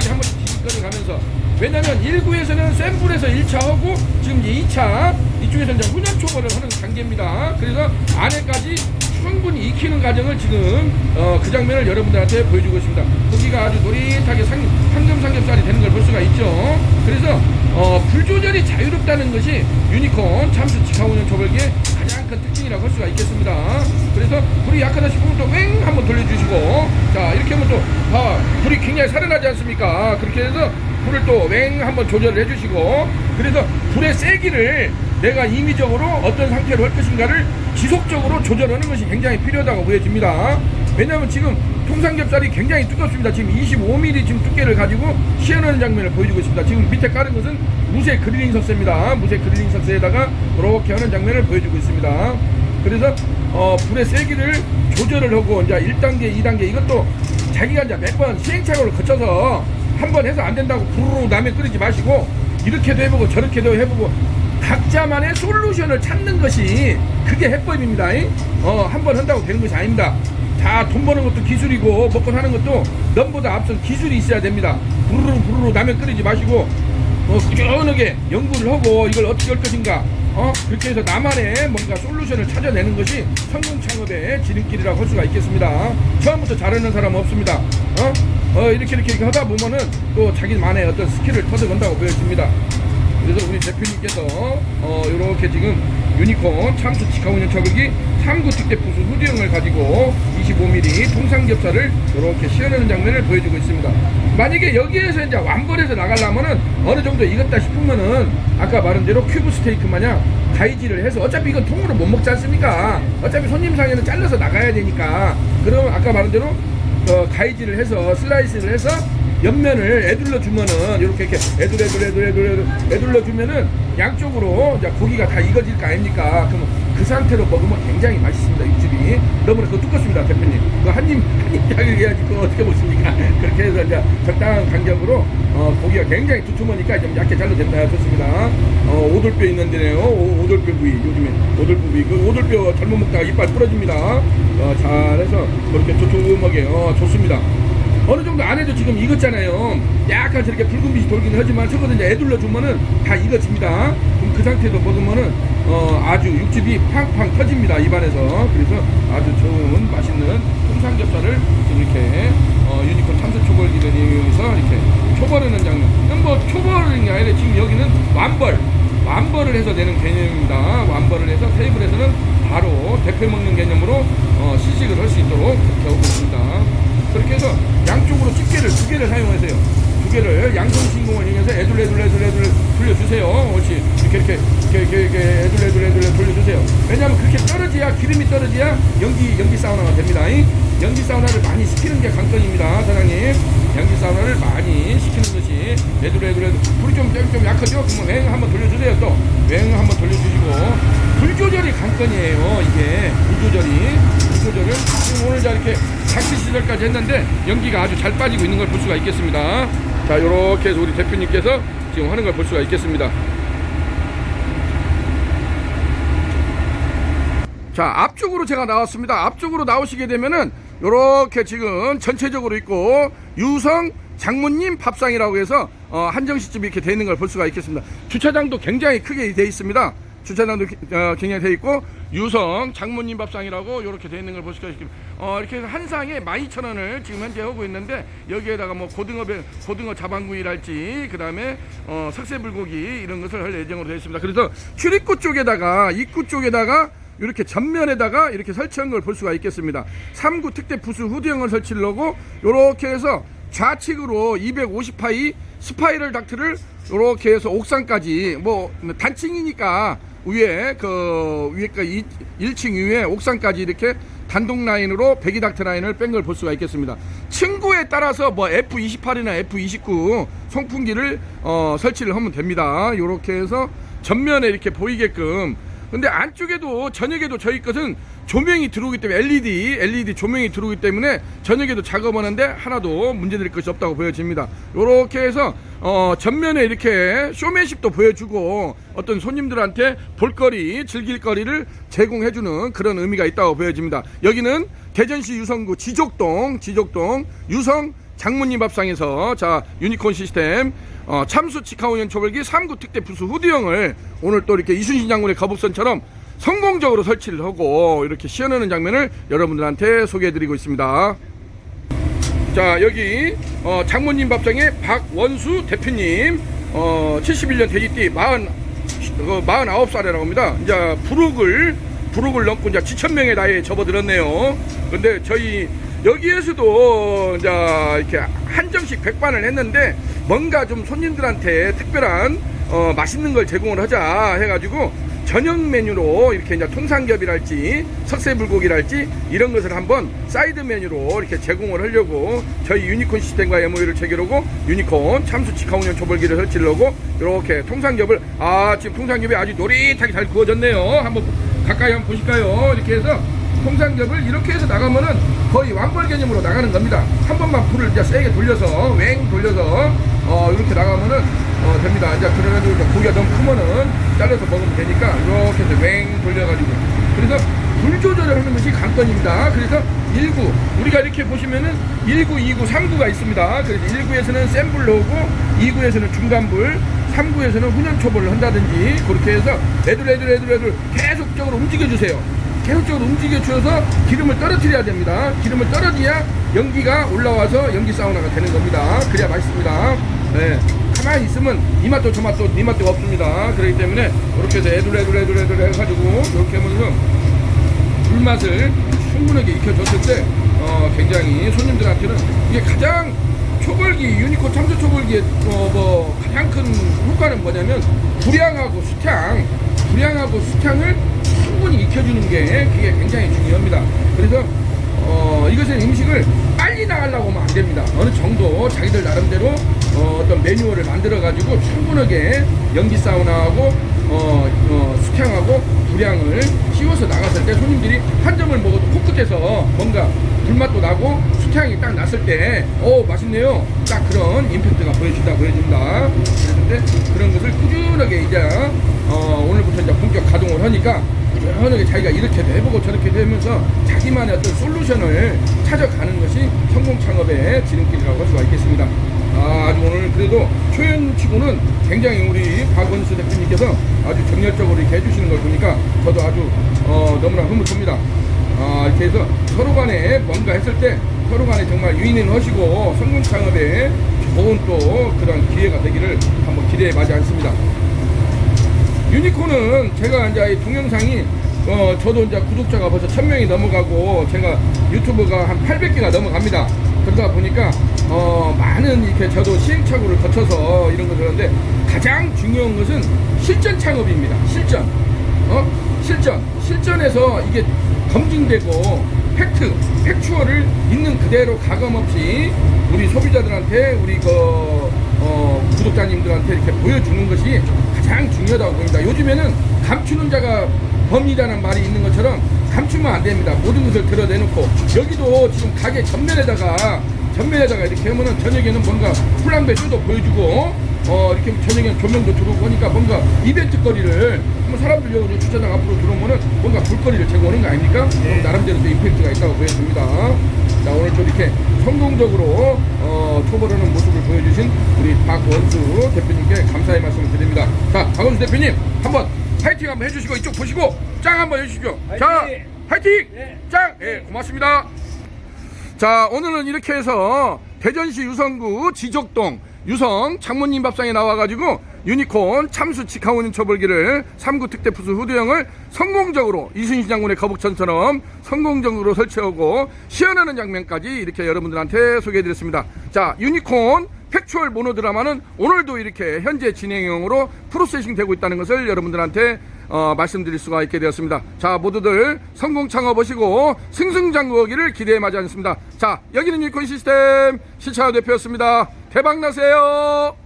꼼꼼하게 한 번씩 뒤집거려 가면서, 왜냐면 1구에서는 센 불에서 1차 하고 지금 이제 2차 이쪽에서 이제 훈연 초벌을 하는 단계입니다. 그래서 안에까지 충분히 익히는 과정을 지금 그 장면을 여러분들한테 보여주고 있습니다. 고기가 아주 노릇하게 황금 삼겹살이 되는 걸 볼 수가 있죠. 그래서 불 조절이 자유롭다는 것이 유니콘 참수 직화운영 초벌기의 가장 큰 특징이라고 할 수가 있겠습니다. 그래서 불이 약하다 싶으면 또 웽 한번 돌려주시고, 자 이렇게 하면 또 불이 굉장히 살아나지 않습니까? 그렇게 해서 불을 또 웽 한번 조절을 해주시고, 그래서 불의 세기를 내가 임의적으로 어떤 상태로 할 것인가를 지속적으로 조절하는 것이 굉장히 필요하다고 보여집니다. 왜냐하면 지금 통삼겹살이 굉장히 두껍습니다. 지금 25mm 지금 두께를 가지고 시연하는 장면을 보여주고 있습니다. 지금 밑에 깔은 것은 무쇠 그릴링 석쇠입니다. 무쇠 그릴링 석쇠에다가 이렇게 하는 장면을 보여주고 있습니다. 그래서 불의 세기를 조절을 하고, 이제 1단계, 2단계 이것도 자기가 이제 몇 번 시행착오를 거쳐서 한 번 해서 안 된다고 부르르 라면 끓이지 마시고, 이렇게도 해보고 저렇게도 해보고 각자만의 솔루션을 찾는 것이 그게 해법입니다. 한 번 한다고 되는 것이 아닙니다. 다 돈 버는 것도 기술이고 먹고 사는 것도 넘보다 앞선 기술이 있어야 됩니다. 부르르 라면 끓이지 마시고 꾸준하게 연구를 하고 이걸 어떻게 할 것인가, 그렇게 해서 나만의 뭔가 솔루션을 찾아내는 것이 성공 창업의 지름길이라고 할 수가 있겠습니다. 처음부터 잘하는 사람은 없습니다. 이렇게 하다 보면은 또 자기만의 어떤 스킬을 터득한다고 보여집니다. 그래서 우리 대표님께서 이렇게 지금 유니콘 참수 직화운영 초벌기 3구 특대 부수 후두형을 가지고 25mm 통삼겹살을 이렇게 시연하는 장면을 보여주고 있습니다. 만약에 여기에서 이제 완벌해서 나가려면은 어느 정도 익었다 싶으면은 아까 말한 대로 큐브 스테이크 마냥 가위질을 해서, 어차피 이건 통으로 못 먹지 않습니까? 어차피 손님상에는 잘라서 나가야 되니까. 그러면 아까 말한 대로 가위질을 해서 슬라이스를 해서 옆면을 애둘러 주면은 이렇게 애둘러 주면은 양쪽으로 이제 고기가 다 익어질 거 아닙니까? 그럼 그 상태로 먹으면 굉장히 맛있습니다. 육즙이 너무나 그거 두껍습니다, 대표님. 그 한입 자극해야지 그거 어떻게 먹습니까? 그렇게 해서 이제 적당한 간격으로 고기가 굉장히 두툼하니까 좀 얇게 잘라 된다. 좋습니다. 오돌뼈 있는 데네요. 오돌뼈 부위, 요즘에 오돌뼈 부위. 그 오돌뼈 잘못 먹다가 이빨 부러집니다. 잘해서 그렇게 두툼하게 좋습니다. 어느 정도 안 해도 지금 익었잖아요. 약간 저렇게 붉은 빛이 돌긴 하지만 저거는 이제 애둘러 주면은 다 익어집니다. 그럼 그 상태로 먹으면은 아주 육즙이 팡팡 터집니다, 입안에서. 그래서 아주 좋은 맛있는 통삼겹살을 지금 이렇게 유니콘 참수 초벌기를 이용해서 이렇게 초벌하는 장면. 뭐 초벌이 아니라 지금 여기는 완벌을 해서 내는 개념입니다. 완벌을 해서 테이블에서는 바로 대표 먹는 개념으로 시식을 할 수 있도록 그렇게 하고 있습니다. 그렇게 해서 양쪽으로 집게를 2개를 사용하세요. 2개를 양손신공을 이용해서 애둘 돌려주세요. 옳지. 이렇게 애둘 돌려주세요. 왜냐하면 그렇게 떨어져야, 기름이 떨어져야 연기 사우나가 됩니다. 연기 사우나를 많이 시키는 게 관건입니다, 사장님. 연기 사우나를 많이 시키는 것이 애둘 불이 좀 약하죠? 그러면 웽 한번 돌려주세요. 또 웽 한번 돌려주시고, 불 조절이 관건이에요. 이게 불 조절을 지금 오늘 이렇게 작시 시절까지 했는데 연기가 아주 잘 빠지고 있는 걸 볼 수가 있겠습니다. 자, 요렇게 해서 우리 대표님께서 지금 하는 걸 볼 수가 있겠습니다. 자, 앞쪽으로 제가 나왔습니다. 앞쪽으로 나오시게 되면은 요렇게 지금 전체적으로 있고 유성 장모님 밥상이라고 해서 한정식집이 이렇게 되어 있는 걸 볼 수가 있겠습니다. 주차장도 굉장히 크게 되어 있습니다. 주차장도 굉장히 되어 있고 유성 장모님 밥상이라고 이렇게 되어 있는 걸 볼 수가 있습니다. 이렇게 해서 한 상에 12,000원을 지금 현재 하고 있는데, 여기에다가 뭐 고등어 자반구이랄지 그 다음에 석쇠불고기 이런 것을 할 예정으로 되어 있습니다. 그래서 출입구 쪽에다가 입구 쪽에다가 이렇게 전면에다가 이렇게 설치한 걸 볼 수가 있겠습니다. 3구 특대 부수 후두형을 설치를 하고 이렇게 해서 좌측으로 250파이 스파이럴 닥트를 이렇게 해서 옥상까지, 뭐 단층이니까 위에 위에 1층 위에 옥상까지 이렇게 단독 라인으로 배기 닥트 라인을 뺀 걸 볼 수가 있겠습니다. 층구에 따라서 뭐 F28이나 F29 송풍기를 설치를 하면 됩니다. 이렇게 해서 전면에 이렇게 보이게끔. 근데 안쪽에도 저녁에도 저희 것은 조명이 들어오기 때문에 LED 조명이 들어오기 때문에 저녁에도 작업하는데 하나도 문제될 것이 없다고 보여집니다. 이렇게 해서 전면에 이렇게 쇼맨십도 보여주고 어떤 손님들한테 볼거리, 즐길거리를 제공해주는 그런 의미가 있다고 보여집니다. 여기는 대전시 유성구 지족동 유성 장모님 밥상에서 자 유니콘 시스템 참수 직하운전 초벌기 3구 특대 부수 후드형을 오늘 또 이렇게 이순신 장군의 거북선처럼 성공적으로 설치를 하고 이렇게 시연하는 장면을 여러분들한테 소개해드리고 있습니다. 자 여기 장모님 밥상의 박원수 대표님 71년 돼지띠 49살이라고 합니다. 이제 부록을 넘고 이제 7,000명의 나이에 접어들었네요. 근데 저희 여기에서도 이제 이렇게 한정식 100반을 했는데 뭔가 좀 손님들한테 특별한 맛있는 걸 제공을 하자 해가지고 저녁 메뉴로 이렇게 이제 통삼겹이랄지 석쇠불고기랄지 이런 것을 한번 사이드 메뉴로 이렇게 제공을 하려고 저희 유니콘 시스템과 MOU를 체결하고 유니콘 참수 직하운전 초벌기를 설치를 하고 이렇게 통삼겹을 지금 통삼겹이 아주 노릇하게 잘 구워졌네요. 한번 가까이 한번 보실까요? 이렇게 해서 통삼겹을 이렇게 해서 나가면은 거의 왕벌 개념으로 나가는 겁니다. 한 번만 불을 이제 세게 돌려서 돌려서 이렇게 나가면은 됩니다. 이제 그래가지고 이제 고기가 너무 크면은 잘라서 먹으면 되니까 이렇게 해서 돌려가지고 그래서 불 조절을 하는 것이 관건입니다. 그래서 1구 우리가 이렇게 보시면은 1구, 2구, 3구가 있습니다. 그래서 1구에서는 센 불로 오고 2구에서는 중간불 3구에서는 훈연초벌을 한다든지 그렇게 해서 애들 계속적으로 움직여주세요. 계속적으로 움직여 주셔서 기름을 떨어뜨려야 됩니다. 기름을 떨어져야 연기가 올라와서 연기 사우나가 되는 겁니다. 그래야 맛있습니다. 네. 가만히 있으면 이 맛도 저 맛도 니 맛도 없습니다. 그렇기 때문에 이렇게 해서 애들 해가지고 이렇게 하면서 불맛을 충분하게 익혀줬을 때 굉장히 손님들한테는 이게 가장 초벌기 유니콘 참수 초벌기의 가장 큰 효과는 뭐냐면 불향하고 수향을 충분히 익혀주는 게 그게 굉장히 중요합니다. 그래서 이것은 음식을 빨리 나가려고 하면 안 됩니다. 어느 정도 자기들 나름대로 어떤 매뉴얼을 만들어 가지고 충분하게 연기 사우나하고 수향하고 불향을 씌워서 나갔을 때 손님들이 한 점을 먹어도 코끝에서 뭔가 불맛도 나고 수향이 딱 났을 때 맛있네요. 딱 그런 임팩트가 보여집니다. 그런데 그런 것을 꾸준하게 이제 오늘부터 이제 본격 가동을 하니까 꾸준하게 자기가 이렇게도 해보고 저렇게도 하면서 자기만의 어떤 솔루션을 찾아가는 것이 성공 창업의 지름길이라고 할 수가 있겠습니다. 아주 오늘 그래도 초연치고는 굉장히 우리 박원수 대표님께서 아주 정열적으로 이렇게 해주시는 걸 보니까 저도 아주 너무나 흐뭇합니다. 이렇게 해서 서로 간에 뭔가 했을 때 서로 간에 정말 유인을 하시고 성공 창업에 좋은 또 그런 기회가 되기를 한번 기대해 마지 않습니다. 유니콘은 제가 이제 이 동영상이 저도 이제 구독자가 벌써 1000명이 넘어가고 제가 유튜브가 한 800개가 넘어갑니다. 그러다 보니까 많은 이렇게 저도 시행착오를 거쳐서 이런 것을 하는데 가장 중요한 것은 실전 창업입니다. 실전에서 이게 검증되고 팩추얼을 있는 그대로 가감없이 우리 소비자들한테 우리 구독자님들한테 이렇게 보여주는 것이 가장 중요하다고 봅니다. 요즘에는 감추는 자가 범이라는 말이 있는 것처럼 감추면 안 됩니다. 모든 것을 드러내놓고 여기도 지금 가게 전면에다가 이렇게 하면은 저녁에는 뭔가 플랑베 쇼도 보여주고 이렇게 저녁에는 조명도 들어오고 하니까 뭔가 이벤트 거리를 사람들 여기 주차장 앞으로 들어오면은 뭔가 볼거리를 제공하는 거 아닙니까? 그럼 나름대로 또 임팩트가 있다고 보여집니다. 자 오늘 또 이렇게 성공적으로 초벌하는 모습을 보여주신 우리 박원수 대표님께 감사의 말씀을 드립니다. 자 박원수 대표님 한번 파이팅 한번 해주시고 이쪽 보시고 짱 한번 해주시죠. 자 파이팅! 짱! 네, 고맙습니다. 자 오늘은 이렇게 해서 대전시 유성구 지적동 유성 장모님 밥상에 나와가지고 유니콘 참수 직하운전 초벌기를 3구 특대 부수 후드형을 성공적으로 이순신 장군의 거북선처럼 성공적으로 설치하고 시연하는 장면까지 이렇게 여러분들한테 소개해드렸습니다. 자 유니콘 팩추얼 모노드라마는 오늘도 이렇게 현재 진행형으로 프로세싱 되고 있다는 것을 여러분들한테 말씀드릴 수가 있게 되었습니다. 자 모두들 성공 창업하시고 승승장구하기를 기대해 마지 않습니다. 자 여기는 유니콘 시스템 시차우 대표였습니다. 대박 나세요.